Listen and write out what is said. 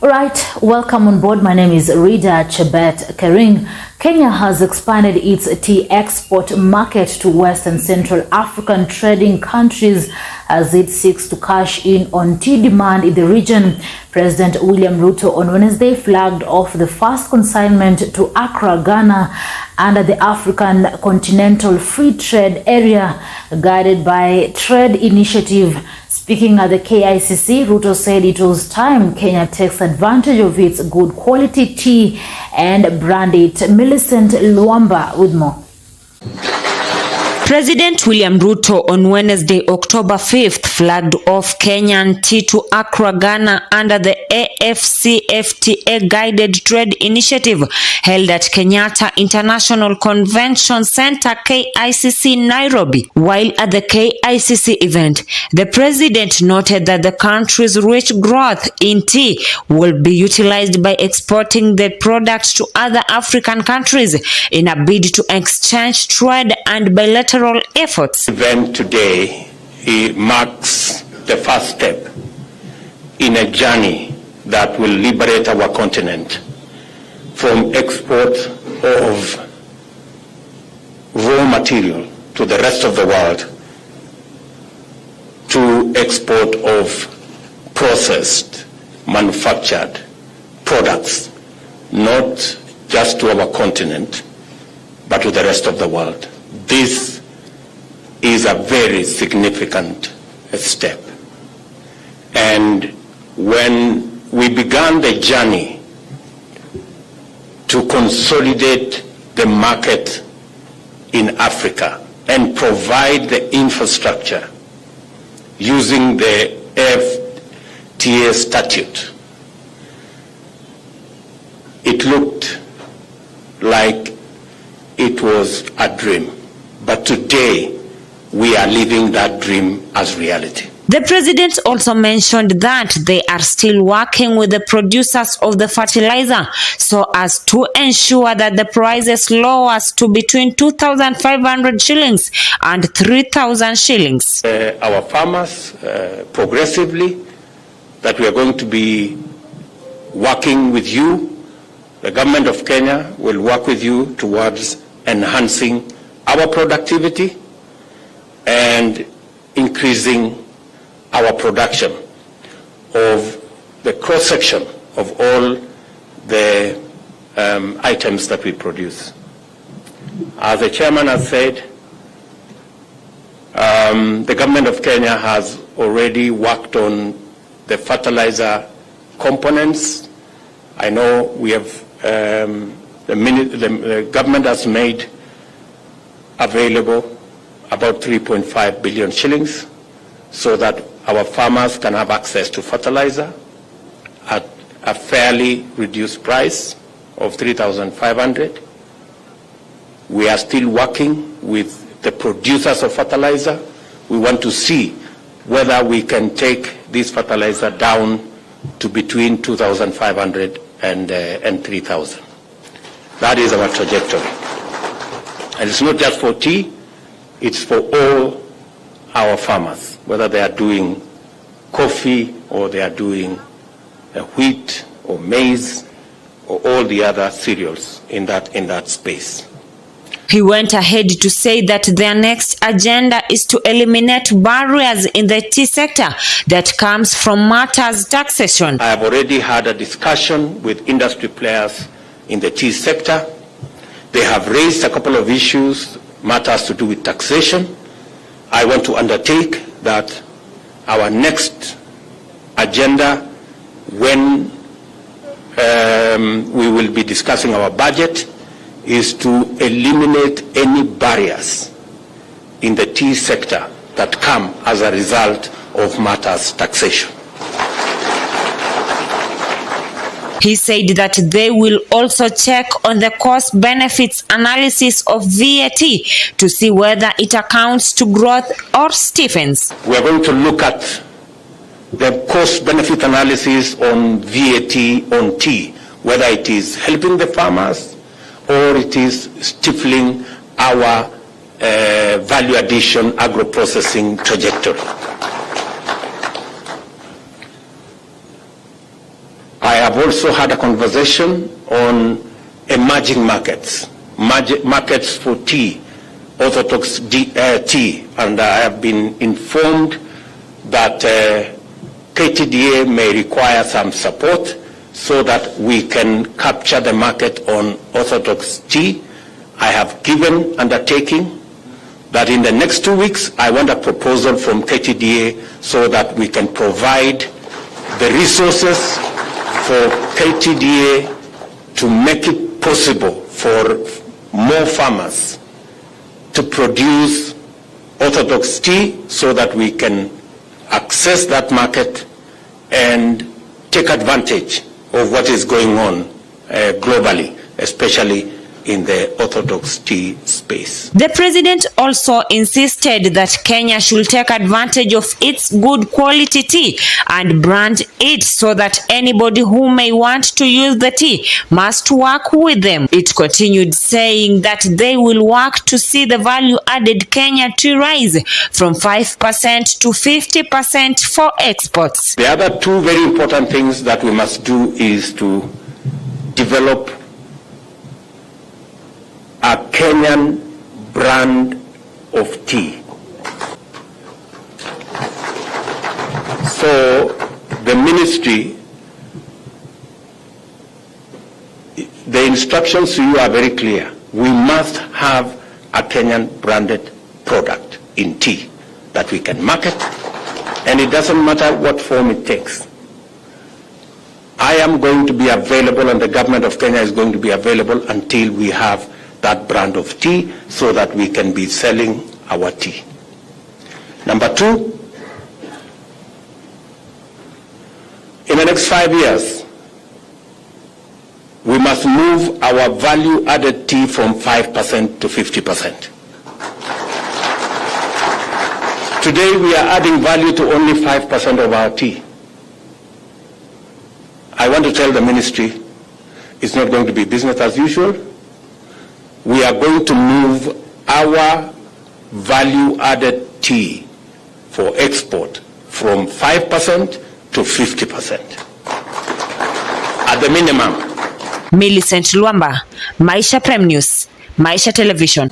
Right, welcome on board. My name is Rida Chebet Kering. Kenya has expanded its tea export market to West and Central African trading countries as it seeks to cash in on tea demand in the region. President William Ruto on Wednesday flagged off the first consignment to Accra, Ghana, under the African Continental Free Trade Area, guided by Trade Initiative. Speaking at the KICC, Ruto said it was time Kenya takes advantage of its good quality tea and brand it. Millicent Luamba with more. President William Ruto on Wednesday, October 5th, flagged off Kenyan Tea to Accra, Ghana under the AFCFTA guided trade initiative held at Kenyatta International Convention Center, KICC, Nairobi. While at the KICC event, the president noted that the country's rich growth in tea will be utilized by exporting the product to other African countries in a bid to exchange trade and bilateral efforts. The event today marks the first step in a journey that will liberate our continent from export of raw material to the rest of the world to export of processed, manufactured products, not just to our continent, but to the rest of the world. This is a very significant step. And when we began the journey to consolidate the market in Africa and provide the infrastructure using the FTA statute, it looked like it was a dream. But today, we are living that dream as reality. The president also mentioned that they are still working with the producers of the fertilizer so as to ensure that the prices lowers to between 2,500 shillings and 3,000 shillings. Our farmers, progressively, that we are going to be working with you. The government of Kenya will work with you towards enhancing our productivity and increasing our production of the cross-section of all the items that we produce. As the chairman has said, the government of Kenya has already worked on the fertilizer components. I know we have, the government has made available about 3.5 billion shillings so that our farmers can have access to fertilizer at a fairly reduced price of 3,500. We are still working with the producers of fertilizer. We want to see whether we can take this fertilizer down to between 2,500 and 3,000. That is our trajectory. And it's not just for tea, it's for all our farmers, whether they are doing coffee or they are doing wheat or maize or all the other cereals in that space. He went ahead to say that their next agenda is to eliminate barriers in the tea sector that comes from matters taxation. I have already had a discussion with industry players in the tea sector. They have raised a couple of issues, matters to do with taxation. I want to undertake that our next agenda, when we will be discussing our budget, is to eliminate any barriers in the tea sector that come as a result of matters taxation. He said that they will also check on the cost benefits analysis of VAT to see whether it accounts to growth or stiffens. We are going to look at the cost benefit analysis on VAT on tea, whether it is helping the farmers or it is stifling our value addition agro-processing trajectory. I have also had a conversation on emerging markets, markets for tea, orthodox tea, and I have been informed that KTDA may require some support so that we can capture the market on orthodox tea. I have given undertaking that in the next 2 weeks, I want a proposal from KTDA so that we can provide the resources for KTDA to make it possible for more farmers to produce orthodox tea so that we can access that market and take advantage of what is going on globally, especially in the orthodox tea space. The president also insisted that Kenya should take advantage of its good quality tea and brand it so that anybody who may want to use the tea must work with them. It continued saying that they will work to see the value added Kenya tea rise from 5% to 50% for exports. The other two very important things that we must do is to develop a Kenyan brand of tea. So the ministry, the instructions to you are very clear. We must have a Kenyan branded product in tea that we can market, and it doesn't matter what form it takes. I am going to be available, and the government of Kenya is going to be available until we have that brand of tea so that we can be selling our tea. Number two, in the next 5 years, we must move our value-added tea from 5% to 50%. Today, we are adding value to only 5% of our tea. I want to tell the ministry, it's not going to be business as usual. We are going to move our value-added tea for export from 5% to 50%. At the minimum. Millicent Luamba, Maisha Prime News, Maisha Television.